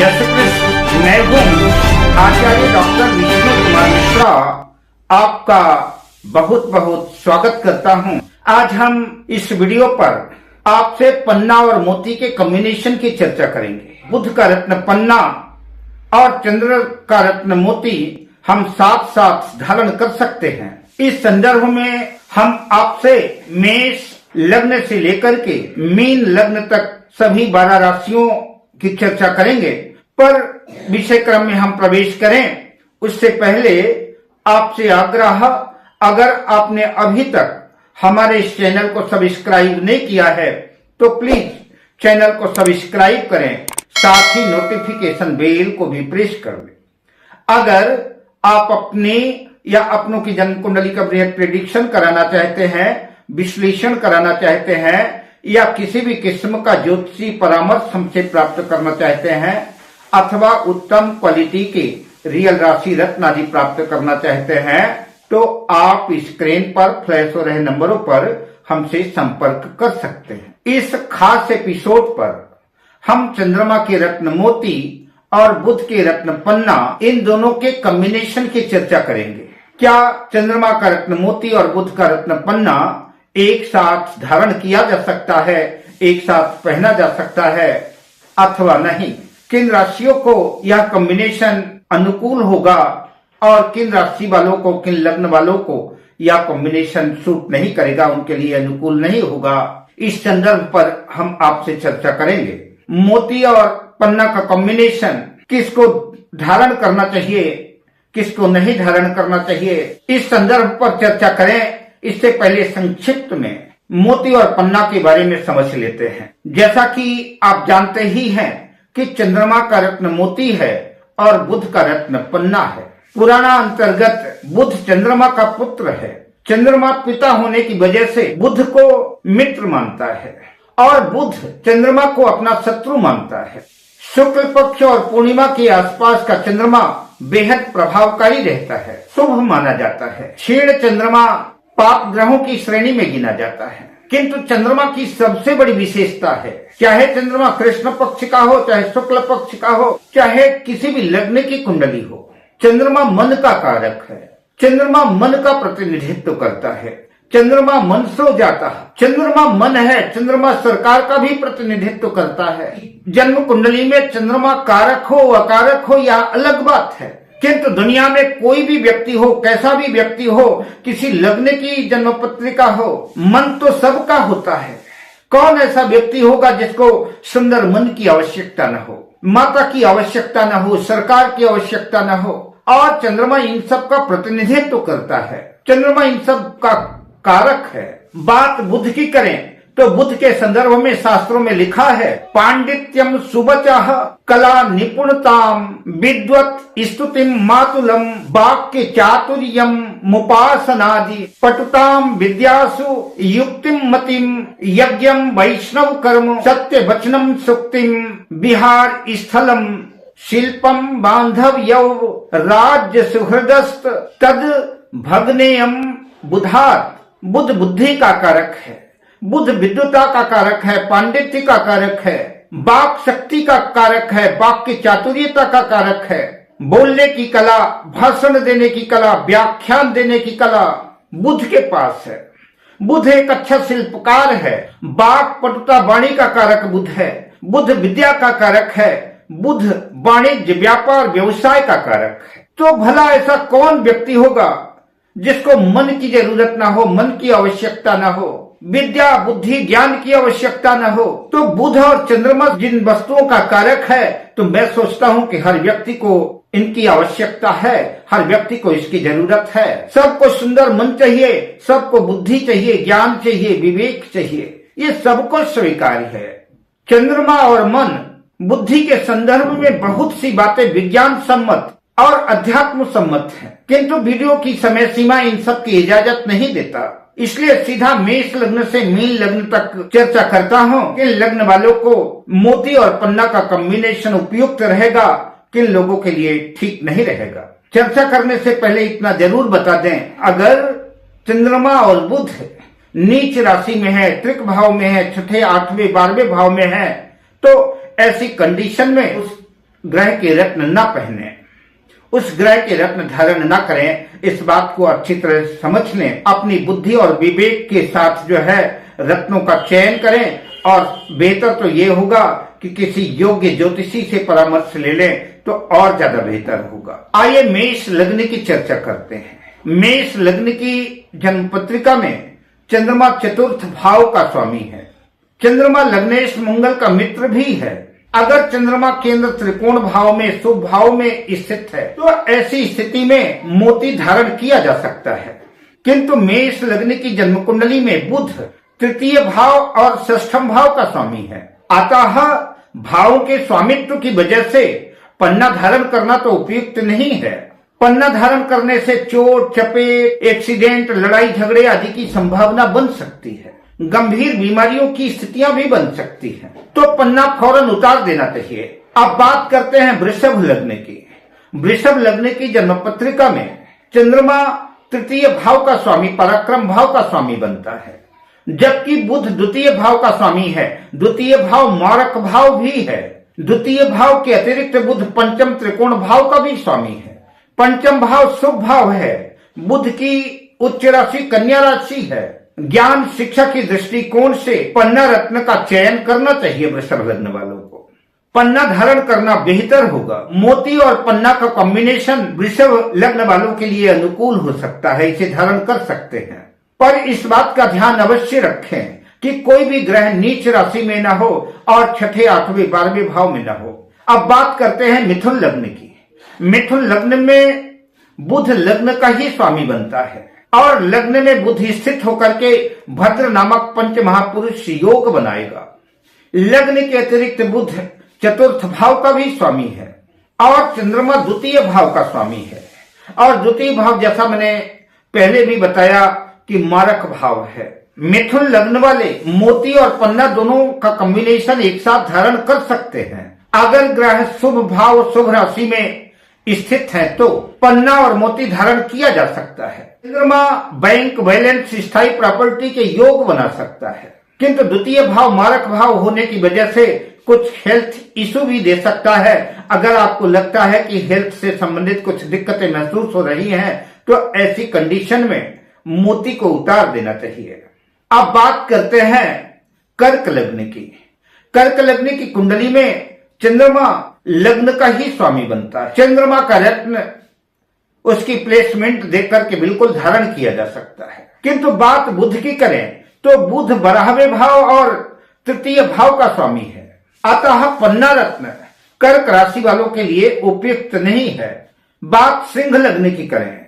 जय श्री कृष्ण। मैं हूँ आचार्य डॉक्टर विष्णु कुमार मिश्रा, आपका बहुत बहुत स्वागत करता हूँ। आज हम इस वीडियो पर आपसे पन्ना और मोती के कॉम्बिनेशन की चर्चा करेंगे। बुध का रत्न पन्ना और चंद्र का रत्न मोती हम साथ साथ धारण कर सकते हैं। इस संदर्भ में हम आपसे मेष लग्न से लेकर के मीन लग्न तक सभी 12 राशियों की चर्चा करेंगे। पर विषय क्रम में हम प्रवेश करें उससे पहले आपसे आग्रह, अगर आपने अभी तक हमारे इस चैनल को सब्सक्राइब नहीं किया है तो प्लीज चैनल को सब्सक्राइब करें, साथ ही नोटिफिकेशन बेल को भी प्रेस कर दें। अगर आप अपने या अपनों की जन्म कुंडली का बृहद प्रेडिक्शन कराना चाहते हैं, विश्लेषण कराना चाहते हैं या किसी भी किस्म का ज्योतिषी परामर्श हमसे प्राप्त करना चाहते हैं अथवा उत्तम क्वालिटी के रियल राशि रत्न आदि प्राप्त करना चाहते हैं तो आप स्क्रीन पर फ्लैश हो रहे नंबरों पर हमसे संपर्क कर सकते हैं। इस खास एपिसोड पर हम चंद्रमा के रत्न मोती और बुध के रत्न पन्ना, इन दोनों के कॉम्बिनेशन की चर्चा करेंगे। क्या चंद्रमा का रत्न मोती और बुध का रत्न पन्ना एक साथ धारण किया जा सकता है, एक साथ पहना जा सकता है अथवा नहीं? किन राशियों को यह कॉम्बिनेशन अनुकूल होगा और किन राशि वालों को, किन लग्न वालों को यह कॉम्बिनेशन सूट नहीं करेगा, उनके लिए अनुकूल नहीं होगा, इस संदर्भ पर हम आपसे चर्चा करेंगे। मोती और पन्ना का कॉम्बिनेशन किसको धारण करना चाहिए, किसको नहीं धारण करना चाहिए, इस संदर्भ पर चर्चा करें। इससे पहले संक्षिप्त में मोती और पन्ना के बारे में समझ लेते हैं। जैसा कि आप जानते ही हैं कि चंद्रमा का रत्न मोती है और बुध का रत्न पन्ना है। पुराना अंतर्गत बुध चंद्रमा का पुत्र है। चंद्रमा पिता होने की वजह से बुध को मित्र मानता है और बुध चंद्रमा को अपना शत्रु मानता है। शुक्ल पक्ष और पूर्णिमा के आसपास का चंद्रमा बेहद प्रभावकारी रहता है, शुभ माना जाता है। क्षीण चंद्रमा पाप ग्रहों की श्रेणी में गिना जाता है। किंतु चंद्रमा की सबसे बड़ी विशेषता है, चाहे चंद्रमा कृष्ण पक्ष का हो, चाहे शुक्ल पक्ष का हो, चाहे किसी भी लग्न की कुंडली हो, चंद्रमा मन का कारक है। चंद्रमा मन का प्रतिनिधित्व करता है। चंद्रमा मन से जाता है। चंद्रमा मन है। चंद्रमा सरकार का भी प्रतिनिधित्व करता है। जन्म कुंडली में चंद्रमा कारक हो अकारक हो यह अलग बात है, किंतु दुनिया में कोई भी व्यक्ति हो, कैसा भी व्यक्ति हो, किसी लग्न की जन्म पत्रिका हो, मन तो सबका होता है। कौन ऐसा व्यक्ति होगा जिसको सुंदर मन की आवश्यकता न हो, माता की आवश्यकता न हो, सरकार की आवश्यकता न हो? और चंद्रमा इन सब का प्रतिनिधित्व करता है। चंद्रमा इन सब का कारक है। बात बुध की करें तो बुध के संदर्भ में शास्त्रों में लिखा है, पांडित्यम सुबचाह कला निपुणताम विद्वत स्तुतिम मातुलम वाक्य चातुर्यम मुपासनादि पटुताम विद्यासु युक्तिम मतिम यज्ञम वैष्णव कर्म सत्य वचनम सुक्तिम विहार स्थलम शिल्पम बांधव्यव राज्य सुहृदस्त तद भग्नेयम बुधात। बुध बुद्धि का कारक है। बुध विद्वता का कारक है, पांडित्य का कारक है, वाक शक्ति का कारक है, वाक्य चातुर्यता का कारक है, बोलने की कला, भाषण देने की कला, व्याख्यान देने की कला बुध के पास है। बुध एक अच्छा शिल्पकार है। वाक पटुता वाणी का कारक बुध है। बुध विद्या का कारक है। बुध वाणिज्य व्यापार व्यवसाय का कारक है। तो भला ऐसा कौन व्यक्ति होगा जिसको मन की जरूरत ना हो, मन की आवश्यकता ना हो, विद्या बुद्धि ज्ञान की आवश्यकता न हो? तो बुध और चंद्रमा जिन वस्तुओं का कारक है, तो मैं सोचता हूँ कि हर व्यक्ति को इनकी आवश्यकता है, हर व्यक्ति को इसकी जरूरत है। सबको सुंदर मन चाहिए, सबको बुद्धि चाहिए, ज्ञान चाहिए, विवेक चाहिए, ये सबको स्वीकार्य है। चंद्रमा और मन बुद्धि के संदर्भ में बहुत सी बातें विज्ञान सम्मत और अध्यात्म सम्मत है, किंतु वीडियो की समय सीमा इन सब की इजाजत नहीं देता। इसलिए सीधा मेष लग्न से मीन लग्न तक चर्चा करता हूँ। किन लग्न वालों को मोती और पन्ना का कॉम्बिनेशन उपयुक्त रहेगा, किन लोगों के लिए ठीक नहीं रहेगा। चर्चा करने से पहले इतना जरूर बता दें, अगर चंद्रमा और बुध नीच राशि में है, त्रिक भाव में है, छठे 8वें 12वें भाव में है, तो ऐसी कंडीशन में उस ग्रह के रत्न न पहने, उस ग्रह के रत्न धारण न करें, इस बात को अच्छी तरह समझ लें। अपनी बुद्धि और विवेक के साथ जो है रत्नों का चयन करें, और बेहतर तो ये होगा कि किसी योग्य ज्योतिषी से परामर्श ले लें तो और ज्यादा बेहतर होगा। आइए मेष लग्न की चर्चा करते हैं। मेष लग्न की जन्म पत्रिका में चंद्रमा चतुर्थ भाव का स्वामी है। चंद्रमा लग्नेश मंगल का मित्र भी है। अगर चंद्रमा केंद्र त्रिकोण भाव में शुभ भाव में स्थित है तो ऐसी स्थिति में मोती धारण किया जा सकता है। किंतु मेष लग्न की जन्म कुंडली में बुध तृतीय भाव और षष्ठम भाव का स्वामी है। अतः भावों के स्वामित्व की वजह से पन्ना धारण करना तो उपयुक्त नहीं है। पन्ना धारण करने से चोट चपेट, एक्सीडेंट, लड़ाई झगड़े आदि की संभावना बन सकती है। गंभीर बीमारियों की स्थितियां भी बन सकती हैं, तो पन्ना फौरन उतार देना चाहिए। अब बात करते हैं वृषभ लग्न की। वृषभ लग्न की जन्म पत्रिका में चंद्रमा तृतीय भाव का स्वामी, पराक्रम भाव का स्वामी बनता है, जबकि बुध द्वितीय भाव का स्वामी है। द्वितीय भाव मारक भाव भी है। द्वितीय भाव के अतिरिक्त बुध पंचम त्रिकोण भाव का भी स्वामी है। पंचम भाव शुभ भाव है। बुध की उच्च राशि कन्या राशि है। ज्ञान शिक्षा की दृष्टिकोण से पन्ना रत्न का चयन करना चाहिए। वृषभ लग्न वालों को पन्ना धारण करना बेहतर होगा। मोती और पन्ना का कॉम्बिनेशन वृषभ लग्न वालों के लिए अनुकूल हो सकता है, इसे धारण कर सकते हैं। पर इस बात का ध्यान अवश्य रखें कि कोई भी ग्रह नीच राशि में न हो और छठे, आठवें, 12वें भाव में न हो। अब बात करते हैं मिथुन लग्न की। मिथुन लग्न में बुध लग्न का ही स्वामी बनता है और लग्न में बुध स्थित होकर के भद्र नामक पंच महापुरुष योग बनाएगा। लग्न के अतिरिक्त बुध चतुर्थ भाव का भी स्वामी है और चंद्रमा द्वितीय भाव का स्वामी है। और द्वितीय भाव जैसा मैंने पहले भी बताया कि मारक भाव है। मिथुन लग्न वाले मोती और पन्ना दोनों का कॉम्बिनेशन एक साथ धारण कर सकते हैं। अगर ग्रह शुभ भाव शुभ राशि में स्थित है तो पन्ना और मोती धारण किया जा सकता है। चंद्रमा बैंक बैलेंस स्थायी प्रॉपर्टी के योग बना सकता है, किंतु द्वितीय भाव मारक भाव होने की वजह से कुछ हेल्थ इशू भी दे सकता है। अगर आपको लगता है कि हेल्थ से संबंधित कुछ दिक्कतें महसूस हो रही हैं तो ऐसी कंडीशन में मोती को उतार देना चाहिए। अब बात करते हैं कर्क लग्न की। कर्क लग्न की कुंडली में चंद्रमा लग्न का ही स्वामी बनता है। चंद्रमा का रत्न उसकी प्लेसमेंट देख करके बिल्कुल धारण किया जा सकता है। किंतु बात बुध की करें तो बुध 12वें भाव और तृतीय भाव का स्वामी है। अतः पन्ना रत्न कर्क राशि वालों के लिए उपयुक्त नहीं है। बात सिंह लग्न की करें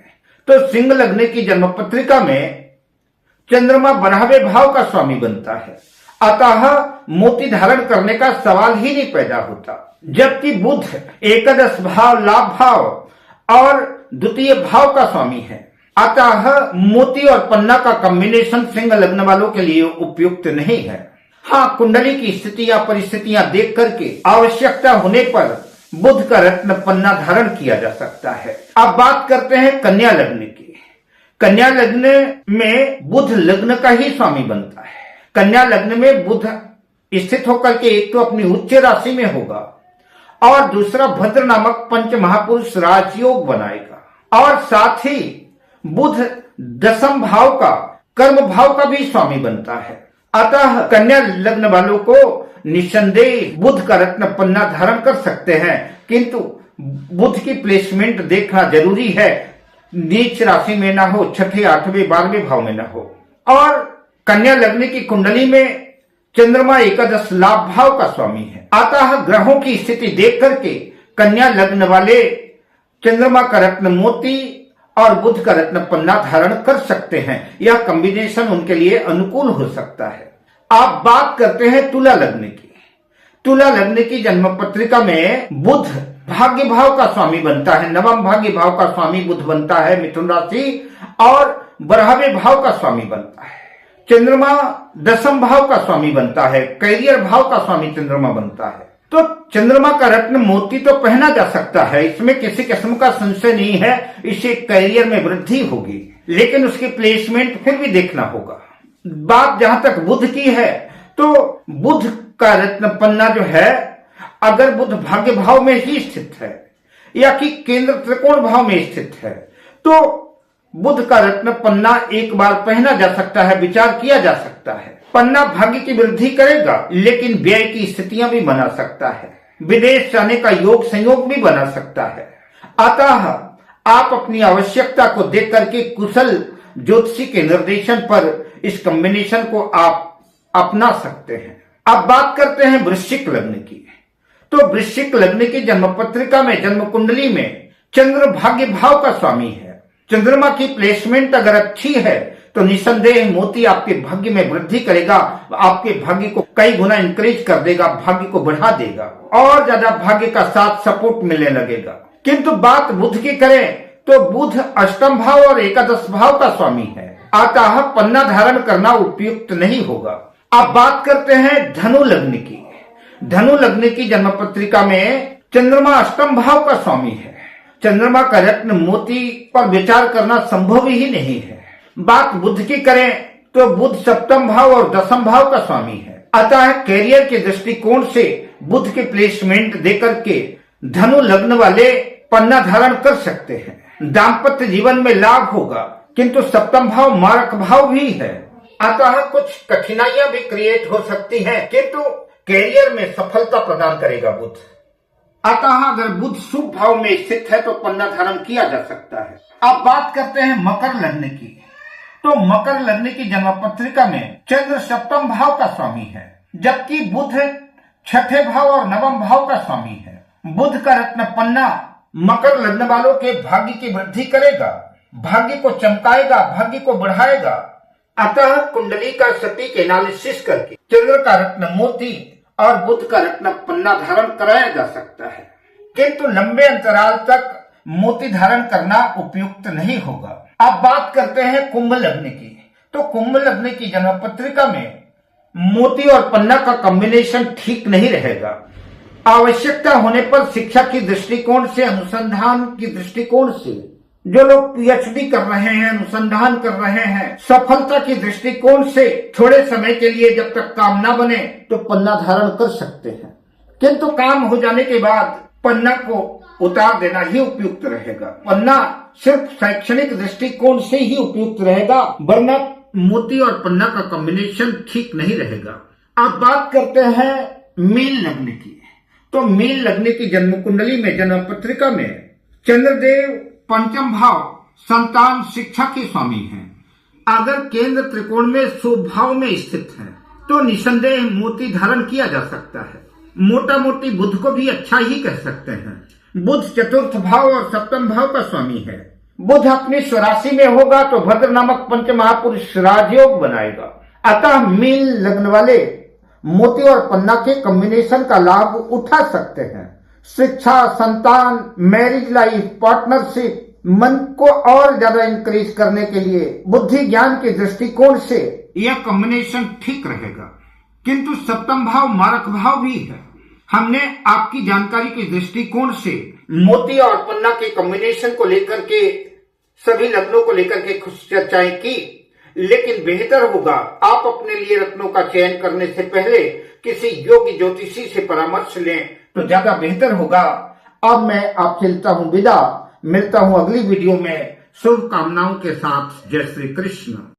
तो सिंह लग्न की जन्म पत्रिका में चंद्रमा 12वें भाव का स्वामी बनता है। अतः मोती धारण करने का सवाल ही नहीं पैदा होता। जबकि बुध एकादश भाव, लाभ भाव और द्वितीय भाव का स्वामी है। अतः मोती और पन्ना का कॉम्बिनेशन सिंह लग्न वालों के लिए उपयुक्त नहीं है। हाँ, कुंडली की स्थितियां परिस्थितियां देख करके आवश्यकता होने पर बुध का रत्न पन्ना धारण किया जा सकता है। अब बात करते हैं कन्या लग्न की। कन्या लग्न में बुध लग्न का ही स्वामी बनता है। कन्या लग्न में बुध स्थित होकर के एक तो अपनी उच्च राशि में होगा और दूसरा भद्र नामक पंच महापुरुष राजयोग बनाएगा और साथ ही बुध दशम भाव का कर्म भाव का भी स्वामी बनता है। अतः कन्या लग्न वालों को निसंदेह बुध का रत्न पन्ना धारण कर सकते हैं, किंतु बुध की प्लेसमेंट देखना जरूरी है। नीच राशि में ना हो, छठे, 8वें, 12वें भाव में ना हो। और कन्या लग्न की कुंडली में चंद्रमा एकादश लाभ भाव का स्वामी है। अतः ग्रहों की स्थिति देख करके कन्या लग्न वाले चंद्रमा का रत्न मोती और बुध का रत्न पन्ना धारण कर सकते हैं। यह कॉम्बिनेशन उनके लिए अनुकूल हो सकता है। आप बात करते हैं तुला लग्न की। तुला लग्न की जन्म पत्रिका में बुध भाग्य भाव का स्वामी बनता है। नवम भाग्य भाव का स्वामी बुध बनता है मिथुन राशि और 12वें भाव का स्वामी बनता है। चंद्रमा दशम भाव का स्वामी बनता है। कैरियर भाव का स्वामी चंद्रमा बनता है। तो चंद्रमा का रत्न मोती तो पहना जा सकता है, इसमें किसी किस्म का संशय नहीं है। इससे कैरियर में वृद्धि होगी, लेकिन उसकी प्लेसमेंट फिर भी देखना होगा। बात जहां तक बुध की है तो बुध का रत्न पन्ना जो है अगर बुध भाग्य भाव में ही स्थित है या कि केंद्र त्रिकोण भाव में स्थित है तो बुध का रत्न पन्ना एक बार पहना जा सकता है, विचार किया जा सकता है। पन्ना भाग्य की वृद्धि करेगा लेकिन व्यय की स्थितियां भी बना सकता है, विदेश जाने का योग संयोग भी बना सकता है। अतः आप अपनी आवश्यकता को देख करके कुशल ज्योतिषी के निर्देशन पर इस कॉम्बिनेशन को आप अपना सकते हैं। अब बात करते हैं वृश्चिक लग्न की। तो वृश्चिक लग्न की जन्म पत्रिका में, जन्म कुंडली में चंद्र भाग्य भाव का स्वामी है। चंद्रमा की प्लेसमेंट अगर अच्छी है तो निसंदेह मोती आपके भाग्य में वृद्धि करेगा, आपके भाग्य को कई गुना इंक्रीज कर देगा, भाग्य को बढ़ा देगा और ज्यादा भाग्य का साथ सपोर्ट मिलने लगेगा। किंतु बात बुध की करें तो बुध अष्टम भाव और एकादश भाव का स्वामी है, अतः पन्ना धारण करना उपयुक्त नहीं होगा। अब बात करते हैं धनु लग्न की। धनु लग्न की जन्म पत्रिका में चंद्रमा अष्टम भाव का स्वामी है। चंद्रमा का रत्न मोती पर विचार करना संभव ही नहीं है। बात बुध की करें तो बुध सप्तम भाव और दसम भाव का स्वामी है, अतः कैरियर के दृष्टिकोण से बुध के प्लेसमेंट देकर के धनु लग्न वाले पन्ना धारण कर सकते हैं। दाम्पत्य जीवन में लाभ होगा किंतु सप्तम भाव मारक भाव भी है, अतः कुछ कठिनाइयां भी क्रिएट हो सकती हैं, किंतु कैरियर में सफलता प्रदान करेगा बुध। अतः अगर बुध शुभ भाव में स्थित है तो पन्ना धारण किया जा सकता है। अब बात करते हैं मकर लग्न की। तो मकर लग्न की जन्म पत्रिका में चंद्र सप्तम भाव का स्वामी है, जबकि बुध छठे भाव और नवम भाव का स्वामी है। बुध का रत्न पन्ना मकर लग्न वालों के भाग्य की वृद्धि करेगा, भाग्य को चमकाएगा, भाग्य को बढ़ाएगा। अतः कुंडली का सटीक एनालिसिस करके चंद्र का रत्न मोती और बुध का रत्न पन्ना धारण कराया जा सकता है, किंतु लंबे अंतराल तक मोती धारण करना उपयुक्त नहीं होगा। अब बात करते हैं कुंभ लग्न की। तो कुंभ लग्न की जन्म पत्रिका में मोती और पन्ना का कॉम्बिनेशन ठीक नहीं रहेगा। आवश्यकता होने पर शिक्षा की दृष्टिकोण से, अनुसंधान की दृष्टिकोण से जो लोग पीएचडी कर रहे हैं, अनुसंधान कर रहे हैं, सफलता की दृष्टिकोण से थोड़े समय के लिए जब तक काम ना बने तो पन्ना धारण कर सकते हैं, किंतु काम हो जाने के बाद पन्ना को उतार देना ही उपयुक्त रहेगा। पन्ना सिर्फ शैक्षणिक दृष्टिकोण से ही उपयुक्त रहेगा, वरना मोती और पन्ना का कॉम्बिनेशन ठीक नहीं रहेगा। अब बात करते हैं मीन लग्न की। तो मीन लग्न की जन्म कुंडली में, जन्म पत्रिका में चंद्रदेव पंचम भाव संतान शिक्षा के स्वामी हैं। अगर केंद्र त्रिकोण में शुभ भाव में स्थित है तो निसंदेह मोती धारण किया जा सकता है। मोटा मोटी बुध को भी अच्छा ही कह सकते हैं। बुध चतुर्थ भाव और सप्तम भाव का स्वामी है। बुध अपनी स्वराशि में होगा तो भद्र नामक पंच महापुरुष राजयोग बनाएगा। अतः मीन लग्न वाले मोती और पन्ना के कॉम्बिनेशन का लाभ उठा सकते हैं। शिक्षा, संतान, मैरिज लाइफ, पार्टनरशिप, मन को और ज्यादा इंक्रीज करने के लिए बुद्धि ज्ञान के दृष्टिकोण से यह कॉम्बिनेशन ठीक रहेगा, किंतु सप्तम भाव मारक भाव भी है। हमने आपकी जानकारी के दृष्टिकोण से मोती और पन्ना के कॉम्बिनेशन को लेकर के, सभी लग्नों को लेकर के कुछ चर्चाएं की, लेकिन बेहतर होगा आप अपने लिए रत्नों का चयन करने से पहले किसी योग्य ज्योतिषी से परामर्श लें तो ज्यादा बेहतर होगा। अब मैं आपसे लेता हूं विदा, मिलता हूं अगली वीडियो में शुभकामनाओं के साथ। जय श्री कृष्ण।